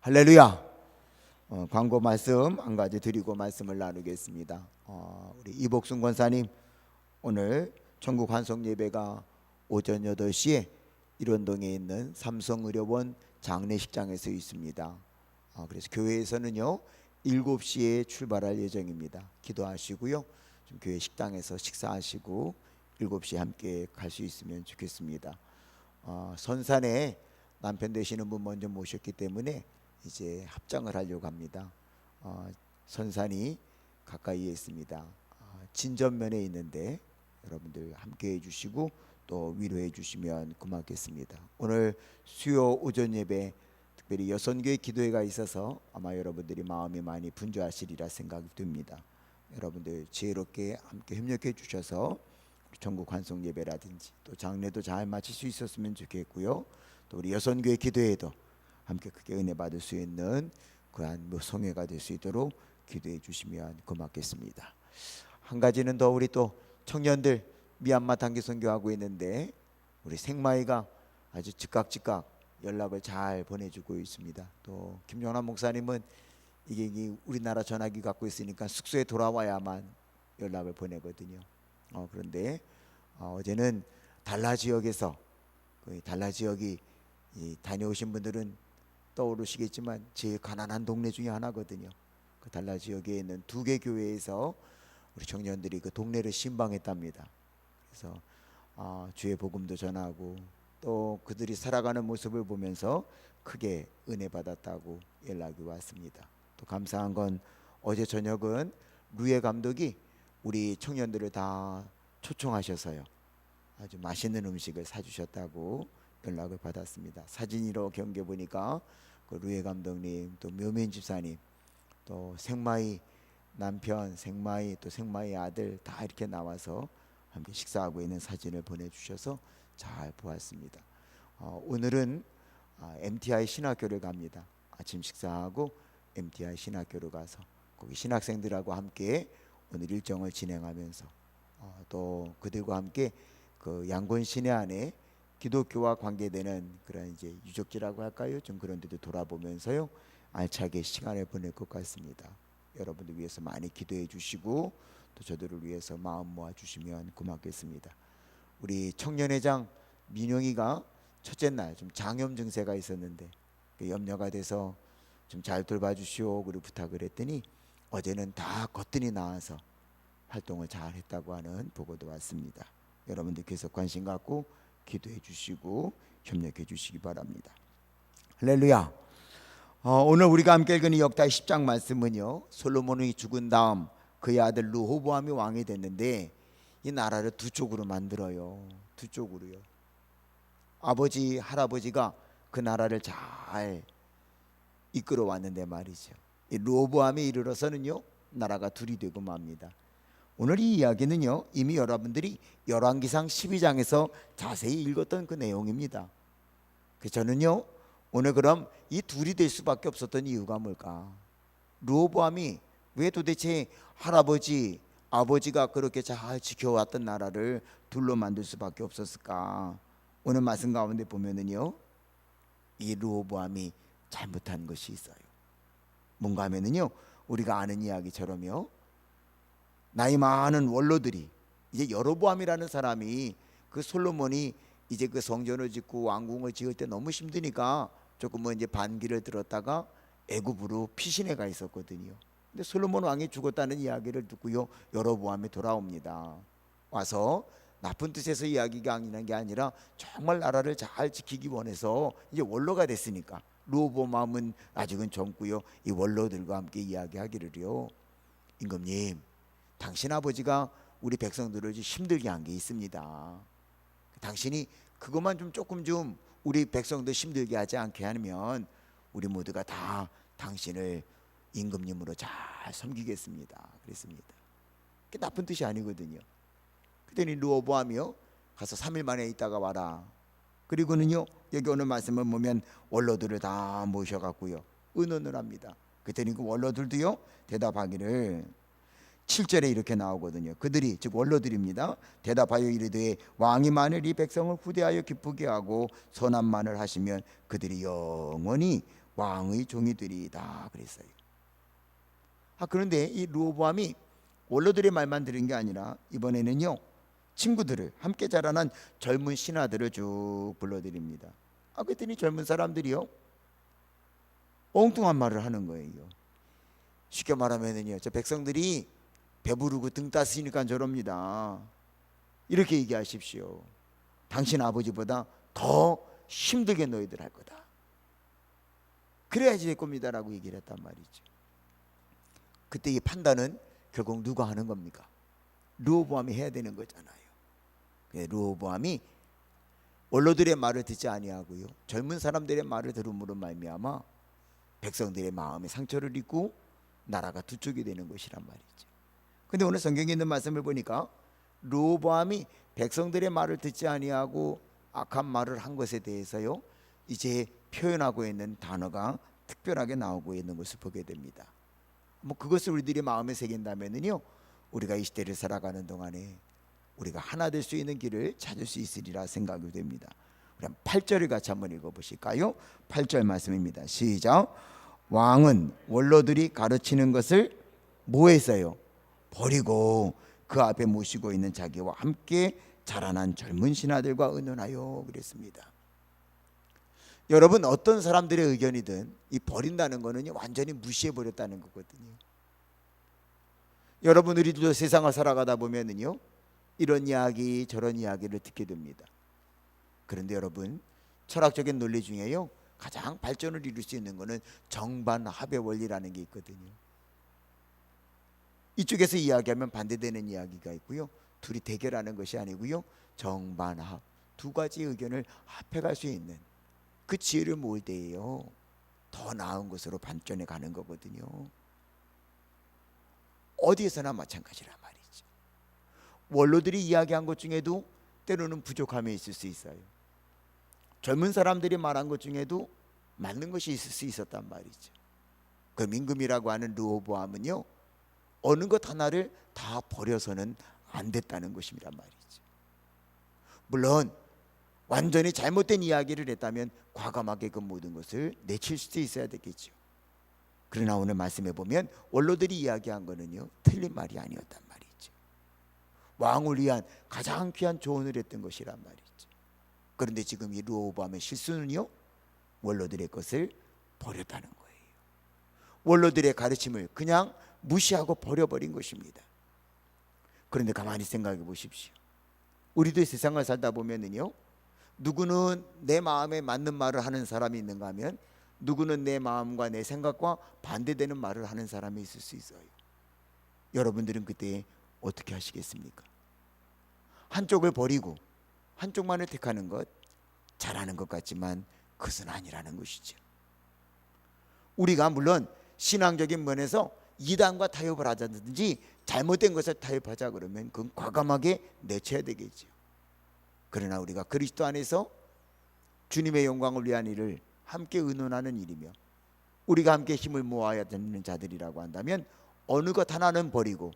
할렐루야. 광고 말씀 한 가지 드리고 말씀을 나누겠습니다. 우리 이복순 권사님 오늘 전국 환송 예배가 오전 8시에 일원동에 있는 삼성의료원 장례식장에서 있습니다. 그래서 교회에서는요 7시에 출발할 예정입니다. 기도하시고요 좀 교회 식당에서 식사하시고 7시에 함께 갈 수 있으면 좋겠습니다. 선산에 남편 되시는 분 먼저 모셨기 때문에 이제 합장을 하려고 합니다. 선산이 가까이에 있습니다. 진전면에 있는데 여러분들 함께 해주시고 또 위로해 주시면 고맙겠습니다. 오늘 수요 오전 예배 특별히 여선교회 기도회가 있어서 아마 여러분들이 마음이 많이 분주하시리라 생각이 듭니다. 여러분들 지혜롭게 함께 협력해 주셔서 전국 환송 예배라든지 또 장례도 잘 마칠 수 있었으면 좋겠고요. 또 우리 여선교회 기도회도 함께 크게 은혜 받을 수 있는 그러한 성회가 될 수 있도록 기도해 주시면 고맙겠습니다. 한 가지는 더 우리 또 청년들 미얀마 단기 선교하고 있는데 우리 생마이가 아주 즉각 연락을 잘 보내주고 있습니다. 또 김종남 목사님은 이게 우리나라 전화기 갖고 있으니까 숙소에 돌아와야만 연락을 보내거든요. 그런데 어제는 달라 지역에서 달라 지역이 다녀오신 분들은 떠오르시겠지만 제일 가난한 동네 중에 하나거든요. 그 달라 지역에 있는 2개 교회에서 우리 청년들이 그 동네를 신방했답니다. 그래서 주의 복음도 전하고 또 그들이 살아가는 모습을 보면서 크게 은혜 받았다고 연락이 왔습니다. 또 감사한 건 어제 저녁은 루에 감독이 우리 청년들을 다 초청하셔서요 아주 맛있는 음식을 사주셨다고 연락을 받았습니다. 사진으로 경계 보니까 그 루에 감독님 또 묘민 집사님 또 생마이 남편 생마이 또 생마이 아들 다 이렇게 나와서 함께 식사하고 있는 사진을 보내주셔서 잘 보았습니다. 오늘은 MTI 신학교를 갑니다. 아침 식사하고 MTI 신학교를 가서 거기 신학생들하고 함께 오늘 일정을 진행하면서 또 그들과 함께 그 양곤 시내 안에 기독교와 관계되는 그런 이제 유적지라고 할까요? 좀 그런 데도 돌아보면서요 알차게 시간을 보낼 것 같습니다. 여러분들 위해서 많이 기도해 주시고 또 저들을 위해서 마음 모아 주시면 고맙겠습니다. 우리 청년회장 민영이가 첫째 날 좀 장염 증세가 있었는데 염려가 돼서 좀 잘 돌봐주시오 그리고 부탁을 했더니 어제는 다 거뜬히 나와서 활동을 잘 했다고 하는 보고도 왔습니다. 여러분들 계속 관심 갖고 기도해 주시고 협력해 주시기 바랍니다. 할렐루야. 오늘 우리가 함께 읽은 역다 10장 말씀은요 솔로몬이 죽은 다음 그의 아들 르호보암이 왕이 됐는데 이 나라를 두 쪽으로 만들어요. 두 쪽으로요. 아버지 할아버지가 그 나라를 잘 이끌어 왔는데 말이죠 이 르호보암에 이르러서는요 나라가 둘이 되고 맙니다. 오늘 이 이야기는요 이미 여러분들이 열왕기상 12장에서 자세히 읽었던 그 내용입니다. 그래서 저는요 오늘 그럼 이 둘이 될 수밖에 없었던 이유가 뭘까? 르호보암이 왜 도대체 할아버지 아버지가 그렇게 잘 지켜왔던 나라를 둘로 만들 수밖에 없었을까? 오늘 말씀 가운데 보면은요 이 르호보암이 잘못한 것이 있어요. 뭔가 하면은요 우리가 아는 이야기처럼요 나이 많은 원로들이 이제 여로보암이라는 사람이 그 솔로몬이 이제 그 성전을 짓고 왕궁을 지을 때 너무 힘드니까 조금은 이제 반기를 들었다가 애굽으로 피신해 가 있었거든요. 근데 솔로몬 왕이 죽었다는 이야기를 듣고요 여로보암이 돌아옵니다. 와서 나쁜 뜻에서 이야기가 아니는 게 아니라 정말 나라를 잘 지키기 원해서 이제 원로가 됐으니까 르호보암은 아직은 젊고요 이 원로들과 함께 이야기하기를요 임금님 당신 아버지가 우리 백성들을 힘들게 한 게 있습니다. 당신이 그것만 좀 조금 좀 우리 백성들 힘들게 하지 않게 하면 우리 모두가 다 당신을 임금님으로 잘 섬기겠습니다. 그랬습니다. 그게 나쁜 뜻이 아니거든요. 그랬더니 르호보암이요 가서 3일 만에 있다가 와라. 그리고는요 여기 오늘 말씀을 보면 원로들을 다 모셔갖고요 의논을 합니다. 그랬더니 그 원로들도요 대답하기를 7절에 이렇게 나오거든요. 그들이 즉 원로들입니다. 대답하여 이르되 왕이 만일 이 백성을 후대하여 기쁘게 하고 선한 만을 하시면 그들이 영원히 왕의 종이 되리이다 그랬어요. 그런데 이 르호보암이 원로들의 말만 들은 게 아니라 이번에는요, 친구들을, 함께 자라난 젊은 신하들을 쭉 불러드립니다. 그랬더니 젊은 사람들이요, 엉뚱한 말을 하는 거예요. 쉽게 말하면은요, 저 백성들이 배부르고 등 따스니까 저럽니다. 이렇게 얘기하십시오. 당신 아버지보다 더 힘들게 너희들 할 거다. 그래야지 될 겁니다라고 얘기를 했단 말이죠. 그때 이 판단은 결국 누가 하는 겁니까? 르호보암이 해야 되는 거잖아요. 르호보암이 원로들의 말을 듣지 아니하고요, 젊은 사람들의 말을 들음으로 말미암아 백성들의 마음에 상처를 입고 나라가 두 쪽이 되는 것이란 말이죠. 근데 오늘 성경에 있는 말씀을 보니까 르호보암이 백성들의 말을 듣지 아니하고 악한 말을 한 것에 대해서요, 이제 표현하고 있는 단어가 특별하게 나오고 있는 것을 보게 됩니다. 그것을 우리들이 마음에 새긴다면요, 우리가 이 시대를 살아가는 동안에 우리가 하나 될 수 있는 길을 찾을 수 있으리라 생각이 됩니다. 우리 8절을 같이 한번 읽어보실까요? 8절 말씀입니다. 시작. 왕은 원로들이 가르치는 것을 뭐 했어요? 버리고 그 앞에 모시고 있는 자기와 함께 자라난 젊은 신하들과 의논하여 그랬습니다. 여러분, 어떤 사람들의 의견이든 이 버린다는 것은 완전히 무시해버렸다는 거거든요. 여러분, 우리도 세상을 살아가다 보면은요, 이런 이야기 저런 이야기를 듣게 됩니다. 그런데 여러분, 철학적인 논리 중에요, 가장 발전을 이룰 수 있는 것은 정반합의 원리라는 게 있거든요. 이쪽에서 이야기하면 반대되는 이야기가 있고요, 둘이 대결하는 것이 아니고요, 정반합, 두 가지 의견을 합해갈 수 있는 그 지혜를 모을 때에요, 더 나은 것으로 발전해 가는 거거든요. 어디에서나 마찬가지란 말이죠. 원로들이 이야기한 것 중에도 때로는 부족함이 있을 수 있어요. 젊은 사람들이 말한 것 중에도 맞는 것이 있을 수 있었단 말이죠. 그 임금이라고 하는 르호보암은요, 어느 것 하나를 다 버려서는 안 됐다는 것입니다 말이죠. 물론 완전히 잘못된 이야기를 했다면 과감하게 그 모든 것을 내칠 수도 있어야 되겠죠. 그러나 오늘 말씀해 보면 원로들이 이야기한 거는요, 틀린 말이 아니었단 말이죠. 왕을 위한 가장 귀한 조언을 했던 것이란 말이죠. 그런데 지금 이 르호보암의 실수는요, 원로들의 것을 버렸다는 거예요. 원로들의 가르침을 그냥 무시하고 버려버린 것입니다. 그런데 가만히 생각해 보십시오. 우리도 세상을 살다 보면은요, 누구는 내 마음에 맞는 말을 하는 사람이 있는가 하면 누구는 내 마음과 내 생각과 반대되는 말을 하는 사람이 있을 수 있어요. 여러분들은 그때 어떻게 하시겠습니까? 한쪽을 버리고 한쪽만을 택하는 것, 잘하는 것 같지만 그것은 아니라는 것이죠. 우리가 물론 신앙적인 면에서 이단과 타협을 하자든지 잘못된 것을 타협하자 그러면 그건 과감하게 내쳐야 되겠죠. 그러나 우리가 그리스도 안에서 주님의 영광을 위한 일을 함께 의논하는 일이며 우리가 함께 힘을 모아야 되는 자들이라고 한다면 어느 것 하나는 버리고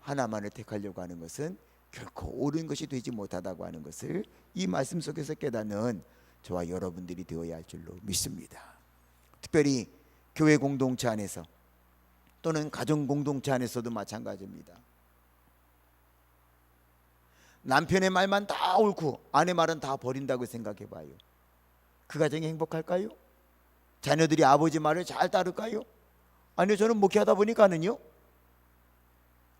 하나만을 택하려고 하는 것은 결코 옳은 것이 되지 못하다고 하는 것을 이 말씀 속에서 깨닫는 저와 여러분들이 되어야 할 줄로 믿습니다. 특별히 교회 공동체 안에서 또는 가정 공동체 안에서도 마찬가지입니다. 남편의 말만 다 옳고 아내 말은 다 버린다고 생각해 봐요. 그 가정이 행복할까요? 자녀들이 아버지 말을 잘 따를까요? 아니요, 저는 목회하다 보니까는요,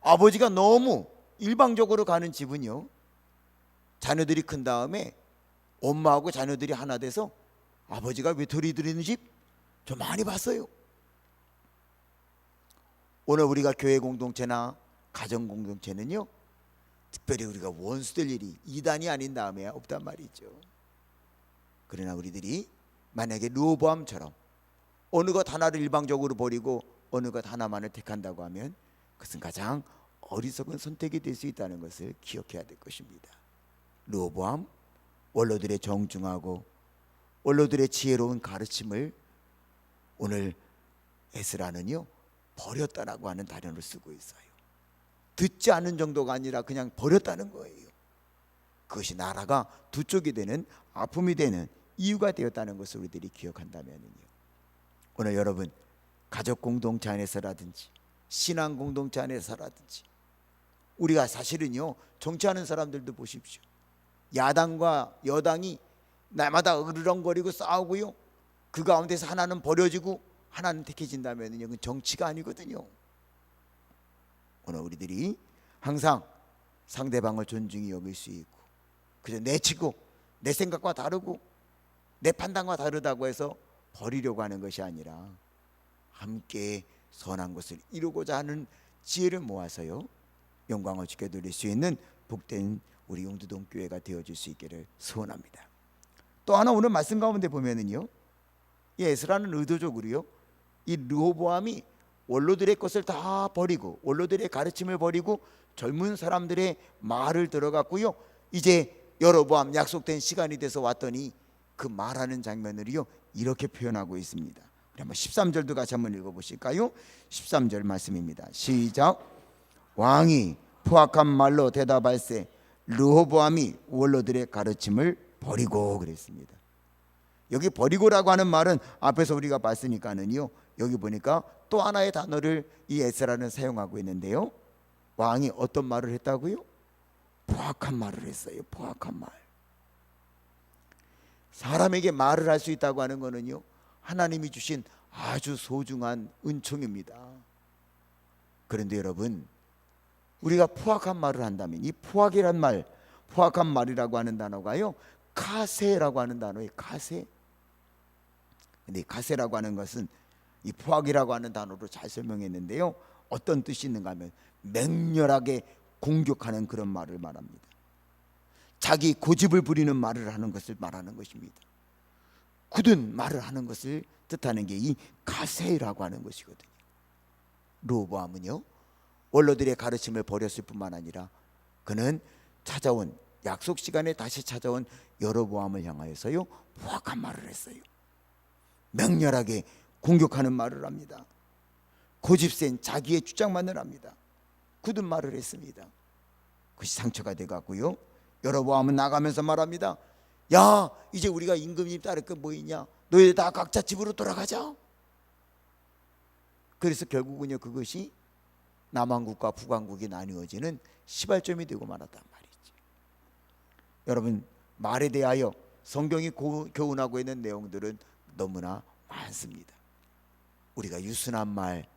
아버지가 너무 일방적으로 가는 집은요, 자녀들이 큰 다음에 엄마하고 자녀들이 하나 돼서 아버지가 외톨이 들이는 집 저 많이 봤어요. 오늘 우리가 교회 공동체나 가정 공동체는요, 특별히 우리가 원수될 일이 이단이 아닌 다음에 없단 말이죠. 그러나 우리들이 만약에 르호보암처럼 어느 것 하나를 일방적으로 버리고 어느 것 하나만을 택한다고 하면 그것은 가장 어리석은 선택이 될 수 있다는 것을 기억해야 될 것입니다. 르호보암, 원로들의 정중하고 원로들의 지혜로운 가르침을 오늘 에스라는요, 버렸다라고 하는 단어를 쓰고 있어요. 듣지 않은 정도가 아니라 그냥 버렸다는 거예요. 그것이 나라가 두 쪽이 되는 아픔이 되는 이유가 되었다는 것을 우리들이 기억한다면요, 오늘 여러분 가족 공동체 안에서라든지 신앙 공동체 안에서라든지 우리가 사실은요, 정치하는 사람들도 보십시오. 야당과 여당이 날마다 으르렁거리고 싸우고요, 그 가운데서 하나는 버려지고 하나는 택해진다면요, 그건 정치가 아니거든요. 오늘 우리들이 항상 상대방을 존중히 여길 수 있고, 그저 내치고 내 생각과 다르고 내 판단과 다르다고 해서 버리려고 하는 것이 아니라 함께 선한 것을 이루고자 하는 지혜를 모아서요, 영광을 주께 드릴 수 있는 복된 우리 용두동 교회가 되어줄 수 있기를 소원합니다. 또 하나 오늘 말씀 가운데 보면은요, 이 에스라는 의도적으로요, 이 르호보암이 원로들의 것을 다 버리고 원로들의 가르침을 버리고 젊은 사람들의 말을 들어갔고요, 이제 여로보암 약속된 시간이 돼서 왔더니 그 말하는 장면을요 이렇게 표현하고 있습니다. 우리 한번 13절도 같이 한번 읽어보실까요? 13절 말씀입니다. 시작. 왕이 포악한 말로 대답할세 르호보암이 원로들의 가르침을 버리고 그랬습니다. 여기 버리고라고 하는 말은 앞에서 우리가 봤으니까는요, 여기 보니까 또 하나의 단어를 이 에스라는 사용하고 있는데요, 왕이 어떤 말을 했다고요? 포악한 말을 했어요. 포악한 말. 사람에게 말을 할 수 있다고 하는 것은요, 하나님이 주신 아주 소중한 은총입니다. 그런데 여러분, 우리가 포악한 말을 한다면 이 포악이란 말, 포악한 말이라고 하는 단어가요, 카세라고 하는 단어예요. 카세. 근데 카세라고 하는 것은 이 포악이라고 하는 단어로 잘 설명했는데요, 어떤 뜻이 있는가 하면 맹렬하게 공격하는 그런 말을 말합니다. 자기 고집을 부리는 말을 하는 것을 말하는 것입니다. 굳은 말을 하는 것을 뜻하는 게 이 가세라고 하는 것이거든요. 르호보암은요, 원로들의 가르침을 버렸을 뿐만 아니라 그는 찾아온 약속 시간에 다시 찾아온 여로보암을 향하여서요 포악한 말을 했어요. 맹렬하게 공격하는 말을 합니다. 고집센 자기의 주장만을 합니다. 굳은 말을 했습니다. 그것이 상처가 돼갖고요, 여로보암은 나가면서 말합니다. 야, 이제 우리가 임금님 따를 거 뭐 있냐? 너희들 다 각자 집으로 돌아가자. 그래서 결국은요, 그것이 남왕국과 북왕국이 나뉘어지는 시발점이 되고 말았단 말이지. 여러분, 말에 대하여 성경이 교훈하고 있는 내용들은 너무나 많습니다. 우리가 유순한 말,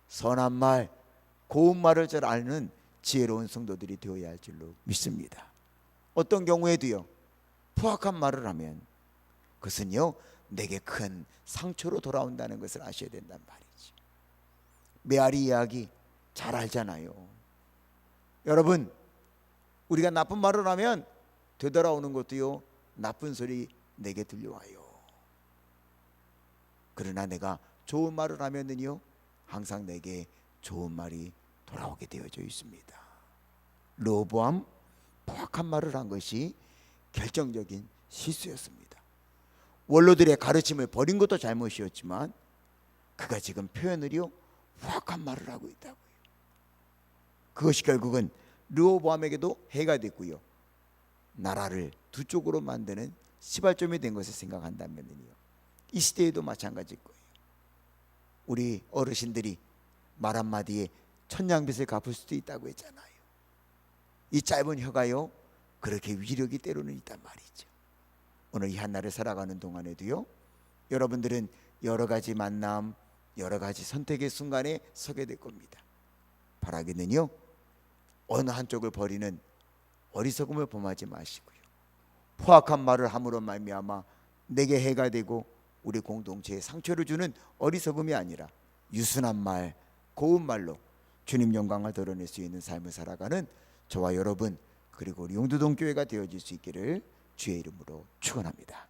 선한 말, 고운 말을 잘 아는 지혜로운 성도들이 되어야 할 줄로 믿습니다. 어떤 경우에도요, 포악한 말을 하면 그것은요 내게 큰 상처로 돌아온다는 것을 아셔야 된단 말이지. 메아리 이야기 잘 알잖아요. 여러분, 우리가 나쁜 말을 하면 되돌아오는 것도요 나쁜 소리 내게 들려와요. 그러나 내가 좋은 말을 하면은요 항상 내게 좋은 말이 돌아오게 되어져 있습니다. 르호보암 포악한 말을 한 것이 결정적인 실수였습니다. 원로들의 가르침을 버린 것도 잘못이었지만 그가 지금 표현을요 포악한 말을 하고 있다고요. 그것이 결국은 르호보암에게도 해가 됐고요, 나라를 두 쪽으로 만드는 시발점이 된 것을 생각한다면요, 이 시대에도 마찬가지일 거예요. 우리 어르신들이 말 한마디에 천냥빚을 갚을 수도 있다고 했잖아요. 이 짧은 혀가요 그렇게 위력이 때로는 있단 말이죠. 오늘 이 한날을 살아가는 동안에도요, 여러분들은 여러 가지 만남, 여러 가지 선택의 순간에 서게 될 겁니다. 바라기는요, 어느 한쪽을 버리는 어리석음을 범하지 마시고요, 포악한 말을 함으로 말미암아 내게 해가 되고 우리 공동체에 상처를 주는 어리석음이 아니라 유순한 말, 고운 말로 주님 영광을 드러낼 수 있는 삶을 살아가는 저와 여러분, 그리고 우리 용두동 교회가 되어질 수 있기를 주의 이름으로 축원합니다.